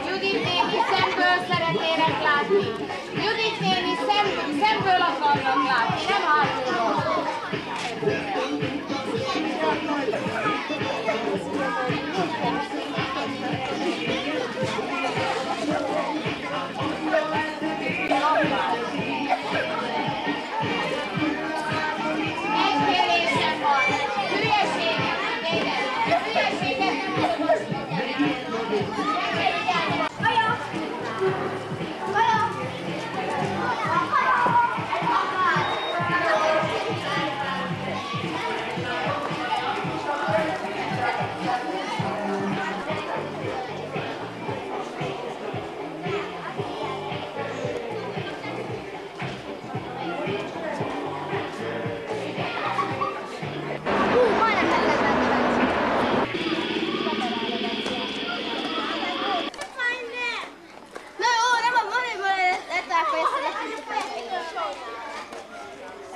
Judit néni, szemből szeretnének látni. Judit néni, szemből akarnak látni, nem hátulról. Egy kérésem van. Hülyeséget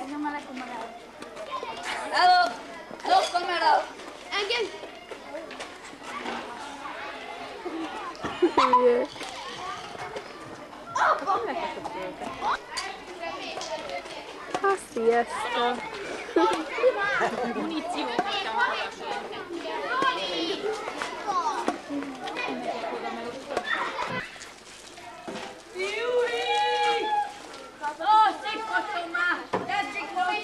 nem olvasni kell. Hello! Hello, kamera! Engem! Sziasztok! Muníció. Szikkatom már! Tetszik valami!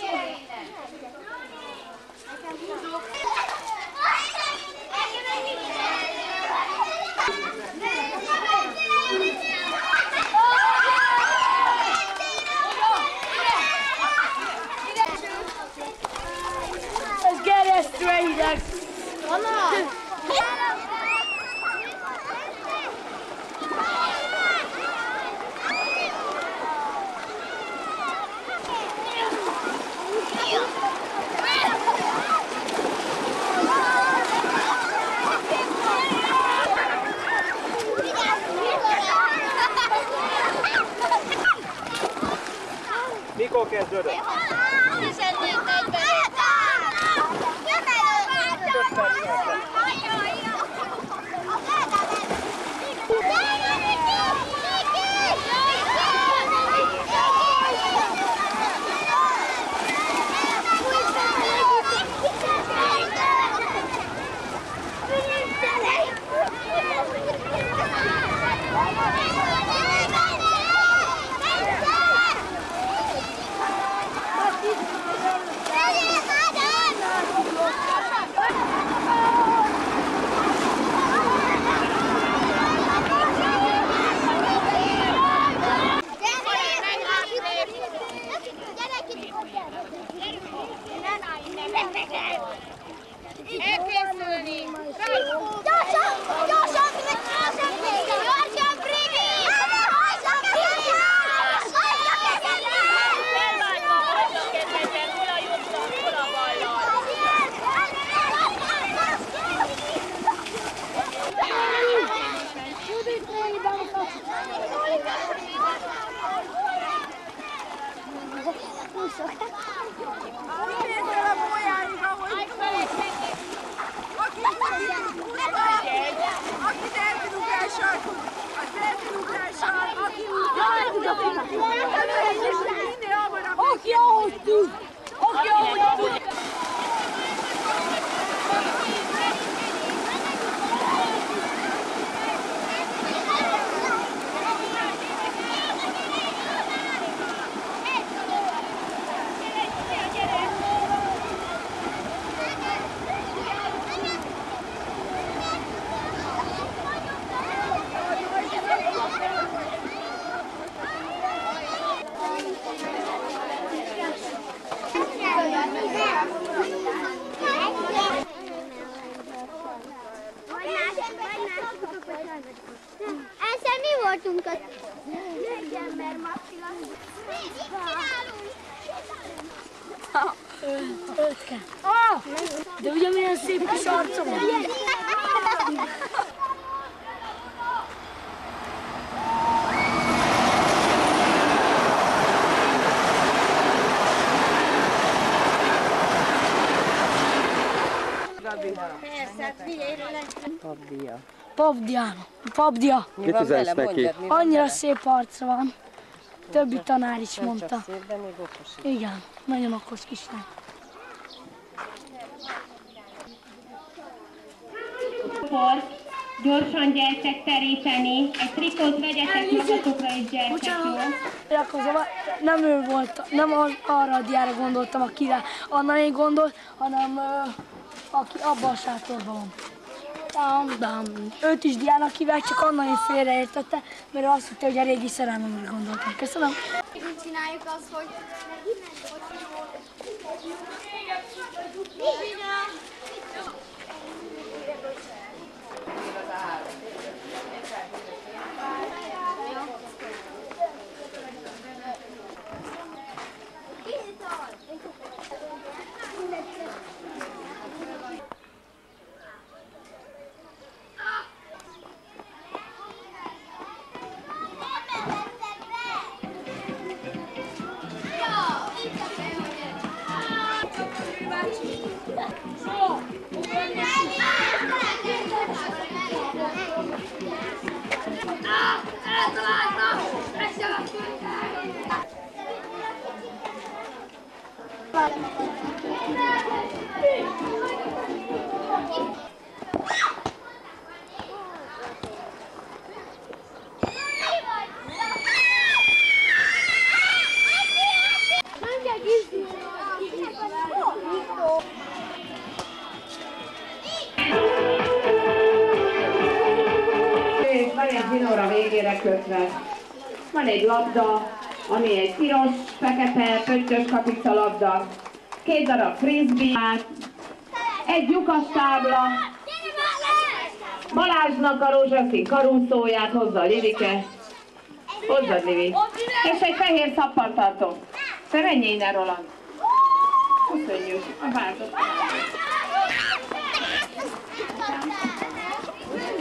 Ez geresztve hideg! Mikor kezdődött? Elkészülni! Gyorsan! Gyorsan! Gyorsan, Brigi! Hajtsa kezedbe! Hajtsa kezedbe! Elvágyva hajtsa kezedben, hol a jobbra, hol a ballal. Aki delfinugrással, az delfinugrással, aki úgy minél hamarabb. Aki ahogy tud! Aki ahogy tud! Ezzel mi voltunk ott? Igen, mert Maxila. De ugye milyen szép kis arca van? Pabdia. Mit üzensz neki? Annyira szép arca van. Többi tanár is mondta. Szép, de még okos is. Igen, nagyon okos kislány. Gyorsan gyertek teríteni, egy trikót vegyetek magatokra és gyertek, jó? Nem ő volt, nem arra a diára gondoltam, akire Anna még gondolt, hanem aki abban a sátorban van. Őt is Diának hívják, csak Anna én félreértette, mert azt hitte, hogy a régi szerelmemre gondoltam. Köszönöm. Mit csináljuk azt, hogy... Van egy zsinóra végére kötve. Van egy labda, ami egy piros, fekete, pöttyös kapica labda, 2 darab frisbee, egy lyukas tábla, Balázsnak a rózsaszín karúszóját hozza a Livike. Hozzad, Livi. És egy fehér szappantartó. Te menj innen, Roland. Köszönjük a vártot.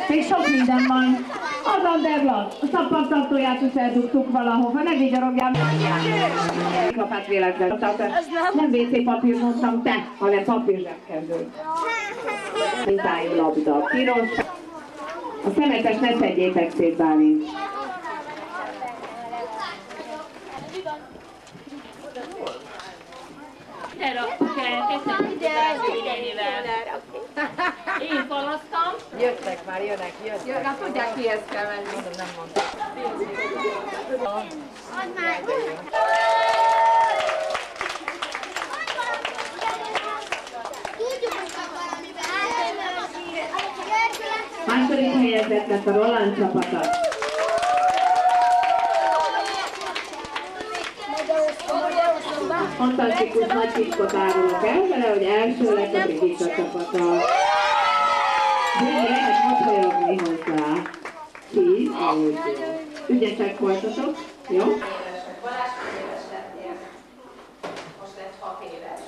Még sok minden van. Az Anderblad, a szappantartóját is eldugtuk valahova, ne vigyorogjál. Kapát véletlenül. Nem WC papír mondtam te, hanem papír zsebkendő. Mintájú labda, piros. A szemetes ne szedjétek szét, Bálint. Ide raktuk el, köszönjük idejével. Én falasztam. Jöttek már, jönnek. Na, tudják, kihez kell menni. Mondom, nem mondtam. Második helyezett lett a Roland csapata. Fantasztikus nagy titkot árulok el vele, hogy első lett a Brigitta csapata. De lehet mosolyogni hozzá. 10, ahogy ügyesek voltatok, jó? Balázs 5 éves lettél. Most lett 6 éves.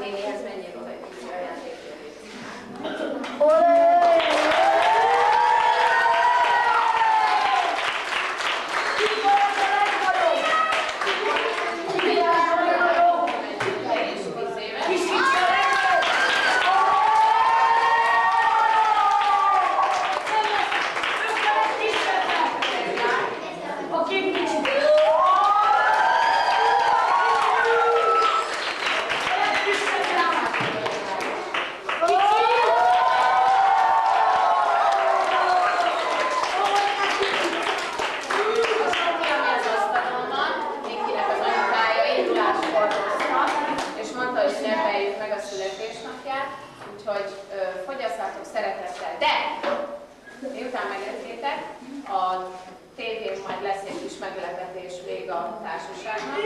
nénihez menjél oda egy kicsi ajándékért. Úgyhogy fogyasszátok szeretettel, de miután megettétek, a tévén majd lesz egy kis meglepetés még a társaságnak.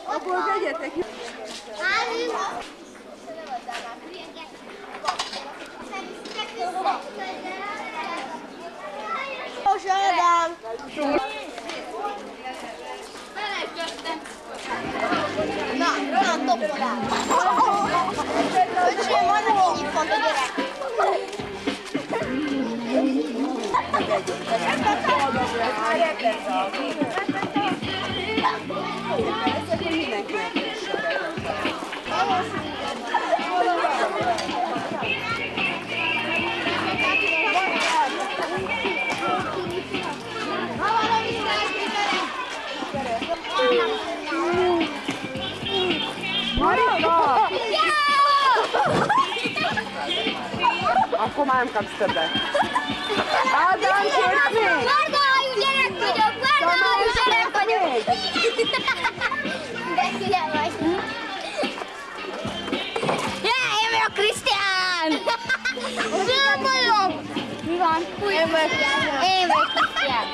Akkor vegyetek! Na, dobd rá! Öcsém, van így font a gyerek! Akkor már nem kapsz többet. Ádám, kérsz még? Vargahajú gyerek vagyok! Vargahajú gyerek vagyok! De hülye vagy! Én vagyok Krisztián! Nem vagyok! Mi van? Én vagyok Krisztián!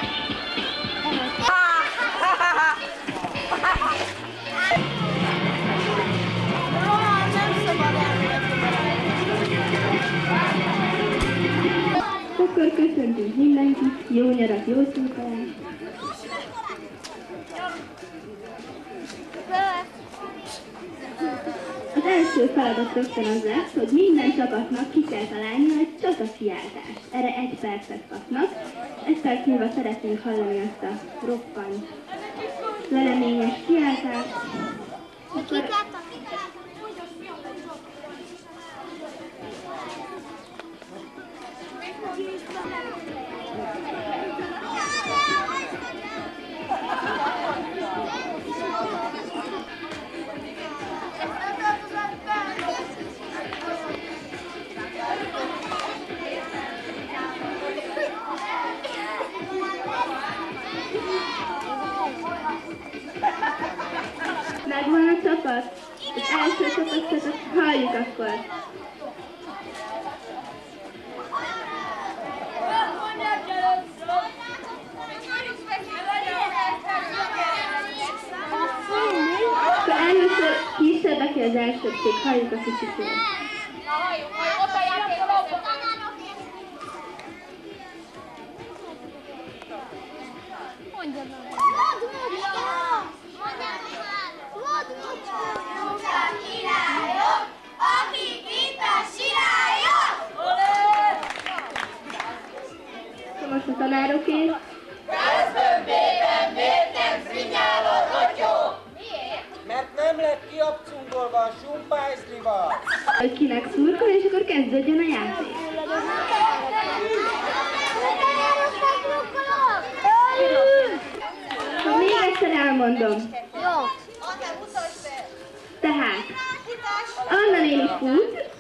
Akkor köszöntünk mindenkit, jó nyarat, jó szurkolást! Az első feladat rögtön az lesz, hogy minden csapatnak ki kell találni egy csatakiáltást. Erre 1 percet kapnak. 1 perc múlva szeretnénk hallani azt a roppant leleményes kiáltást. Megvan a csapat? Az első csapatot halljuk akkor. Akkor először kisebb, aki az elsőbbség, halljuk a kicsit. Most a tanároké. Közben bében miért nem frigyál a rotyó? Miért? Mert nem lett kiabcungolva a sumpájzlival. Hogy kinek szurkol, és akkor kezdődjön a játék. Még egyszer elmondom. Jó. Tehát, Anna néni fut,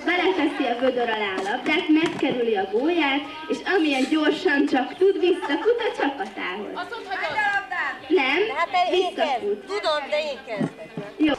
beleteszi a vödör alá a labdát, megkerüli a gólyát, és amilyen gyorsan csak tud, visszafut a csapatához. Azt mondod, hogy Nem, visszafut. Tudom, de én kezdek. Jó.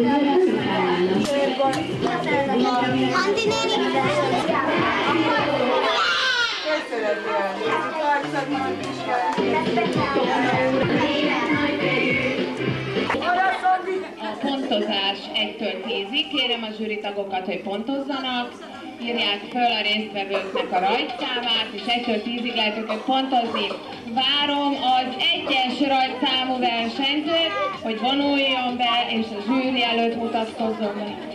Andi néni! A pontozás 1-től 10-ig. Kérem a zsűritagokat, hogy pontozzanak. Írják föl a résztvevőknek a rajtszámát, és 1-től 10-ig lehet őket pontozni. Várom az 1-es rajtszámú versenyzőt, hogy vonuljon be, és a zsűri előtt mutatkozzon be.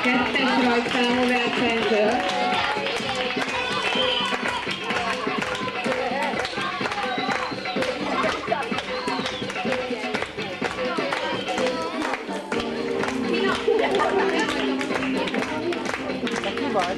Kettes rajtszámú versenyző. Ki vagy?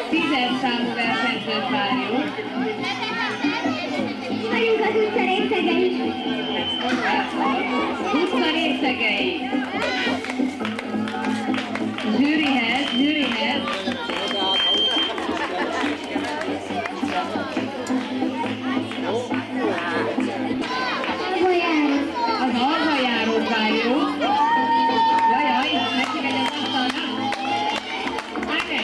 Tízes számú versenyzőt várjuk. Vagyunk az utca részegei. Utca részegei. Zsűrihez. Az alvajárót várjuk. Jajjaj, neki megy az asztalnak. Menj!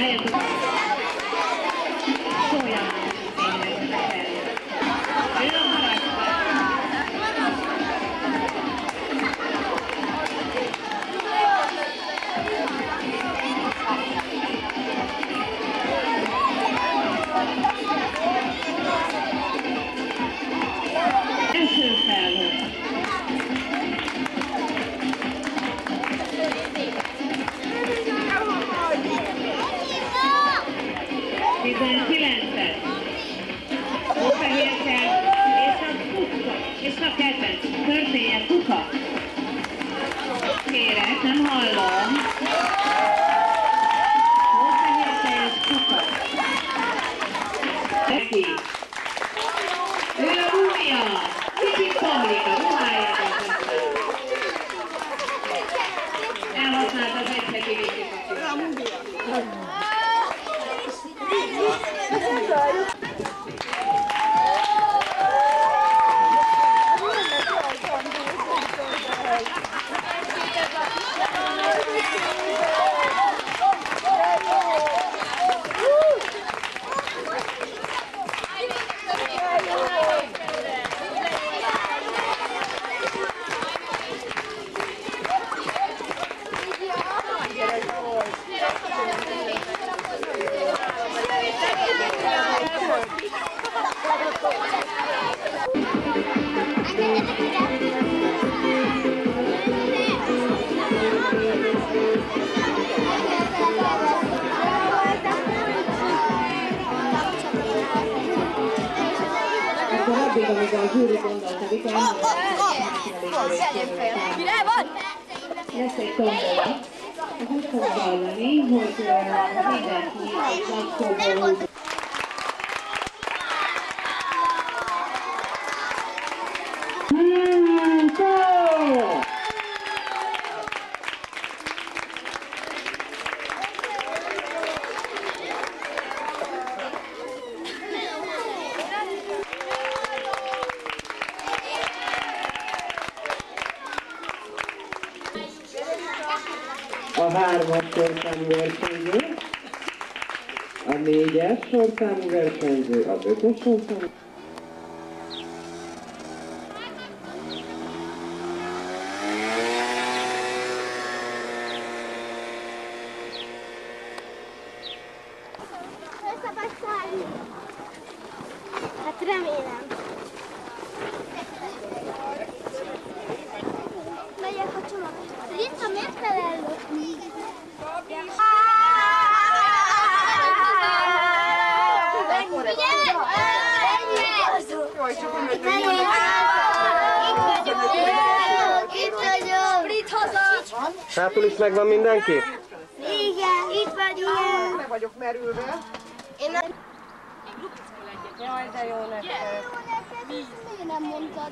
Álljatok! Szóljanak! Ő a haragszal! Első felhő! És a kedvenc, történjen kuka. Kérek, nem hallom. Hófehérke és kuka. Neki. Ő a múmia. Kicsit komlik a ruháját. Elhasznált az egyszer kivétét. Addig, amíg a zsűri gondolta, mikor lesz egy tombola. Úgy fog hallani, hogy mindenki a laptopból a 3-as sorszámú versenyző, a 4-es sorszámú versenyző, az 5-ös sorszámú. Szabad szállni. Hát remélem. Megyek a csomagot. Linda, miért kell ellopni? Hátul is megvan mindenki? Igen, itt vagyunk. Meg vagyok merülve. Jaj, de jó neked. Miért nem mondtad?